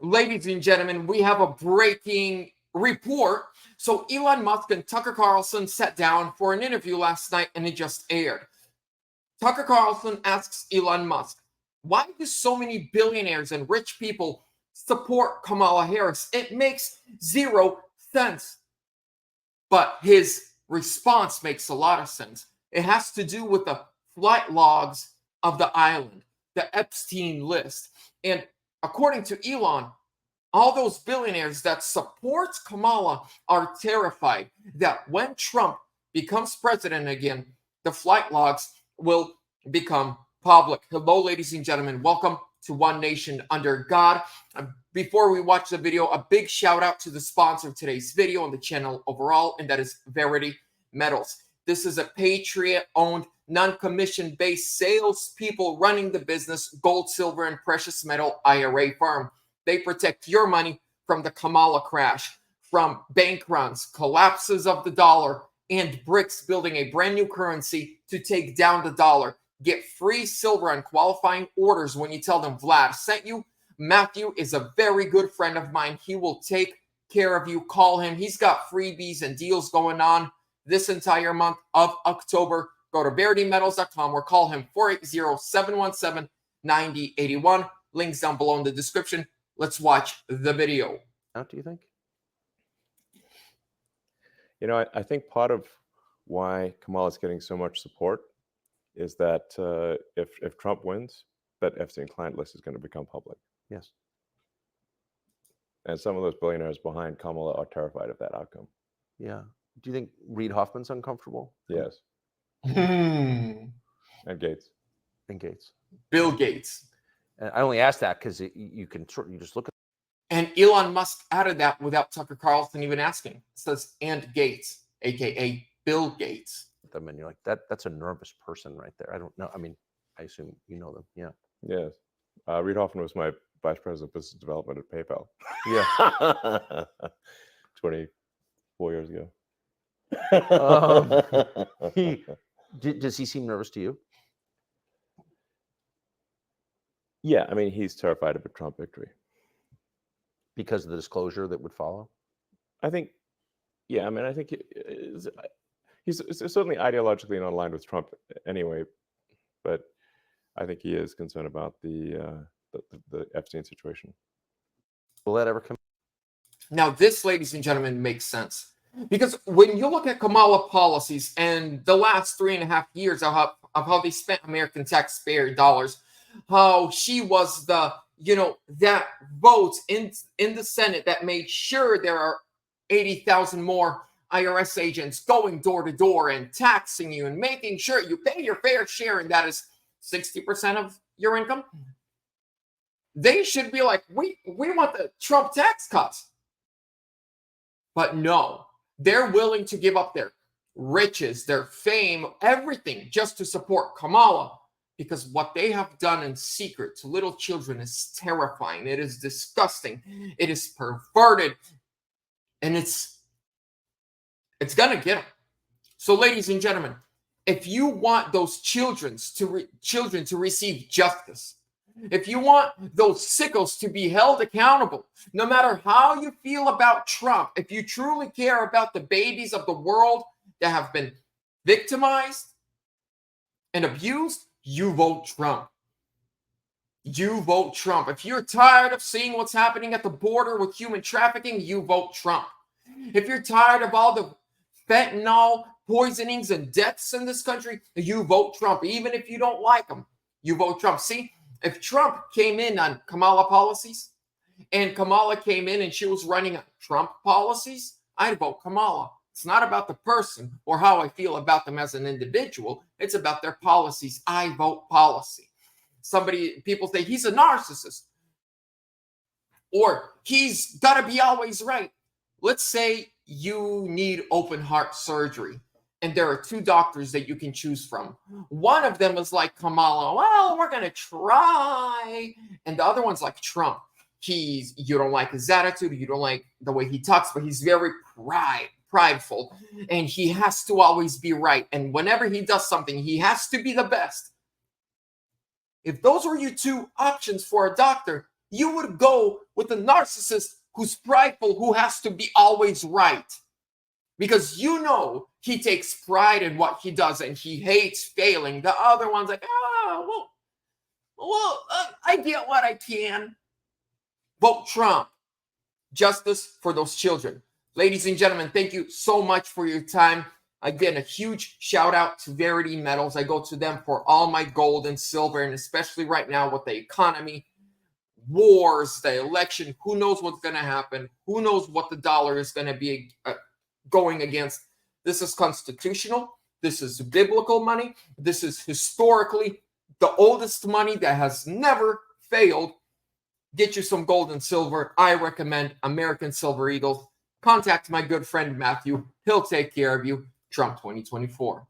Ladies and gentlemen, we have a breaking report. So Elon Musk and Tucker Carlson sat down for an interview last night and it just aired. Tucker Carlson asks Elon Musk, why do so many billionaires and rich people support Kamala Harris? It makes zero sense. But his response makes a lot of sense. It has to do with the flight logs of the island, the Epstein list. And according to Elon, all those billionaires that support Kamala are terrified that when Trump becomes president again, the flight logs will become public. Hello, ladies and gentlemen. Welcome to One Nation Under God. Before we watch the video, a big shout out to the sponsor of today's video and the channel overall, and that is Verity Metals. This is a Patriot-owned, non-commission-based salespeople running the business, gold, silver, and precious metal IRA firm. They protect your money from the Kamala crash, from bank runs, collapses of the dollar, and BRICS building a brand new currency to take down the dollar. Get free silver and qualifying orders when you tell them Vlad sent you. Matthew is a very good friend of mine. He will take care of you. Call him. He's got freebies and deals going on this entire month of October. Go to veritymetals.com or call him 480-717-9081. Links down below in the description. Let's watch the video. What do you think? You know, I think part of why Kamala is getting so much support is that if Trump wins, that Epstein client list is going to become public. Yes. And some of those billionaires behind Kamala are terrified of that outcome. Yeah. Do you think Reid Hoffman's uncomfortable? Yes. And Gates. And Gates. Bill Gates. And I only asked that because you just look at. And Elon Musk added that without Tucker Carlson even asking. It says, and Gates, aka Bill Gates. Them and you're like, that's a nervous person right there. I don't know. I mean, I assume you know them. Yeah. Yes. Reid Hoffman was my vice president of business development at PayPal. Yeah. 24 years ago. Does he seem nervous to you? Yeah, I mean, he's terrified of a Trump victory. Because of the disclosure that would follow? I think, yeah, I mean, I think he's certainly ideologically not aligned with Trump anyway, but I think he is concerned about the Epstein situation. Will that ever come? Now, this, ladies and gentlemen, makes sense. Because when you look at Kamala policies and the last 3.5 years of how they spent American taxpayer dollars, how she was the, that vote in the Senate that made sure there are 80,000 more IRS agents going door to door and taxing you and making sure you pay your fair share, and that is 60% of your income. They should be like, we want the Trump tax cuts. But no, they're willing to give up their riches, their fame, everything just to support Kamala. Because what they have done in secret to little children is terrifying. It is disgusting. It is perverted. And it's going to get them. So, ladies and gentlemen, if you want those children to receive justice, if you want those sickos to be held accountable, no matter how you feel about Trump, if you truly care about the babies of the world that have been victimized and abused, you vote Trump. You vote Trump. If you're tired of seeing what's happening at the border with human trafficking, you vote Trump. If you're tired of all the fentanyl poisonings and deaths in this country, you vote Trump. Even if you don't like him, you vote Trump. See, if Trump came in on Kamala policies and Kamala came in and she was running on Trump policies, I'd vote Kamala. It's not about the person or how I feel about them as an individual. It's about their policies. I vote policy. People say he's a narcissist or he's got to be always right. Let's say you need open heart surgery and there are 2 doctors that you can choose from. One of them is like Kamala, well, we're going to try. And the other one's like Trump. You don't like his attitude. You don't like the way he talks, but he's very prideful, and he has to always be right. And whenever he does something, he has to be the best. If those were your 2 options for a doctor, you would go with a narcissist who's prideful, who has to be always right. Because you know he takes pride in what he does and he hates failing. The other one's like, I get what I can. Vote Trump. Justice for those children. Ladies and gentlemen, thank you so much for your time. Again, a huge shout out to Verity Metals. I go to them for all my gold and silver, and especially right now with the economy, wars, the election, who knows what's going to happen? Who knows what the dollar is going to be going against? This is constitutional. This is biblical money. This is historically the oldest money that has never failed. Get you some gold and silver. I recommend American Silver Eagles. Contact my good friend Matthew. He'll take care of you. Trump 2024.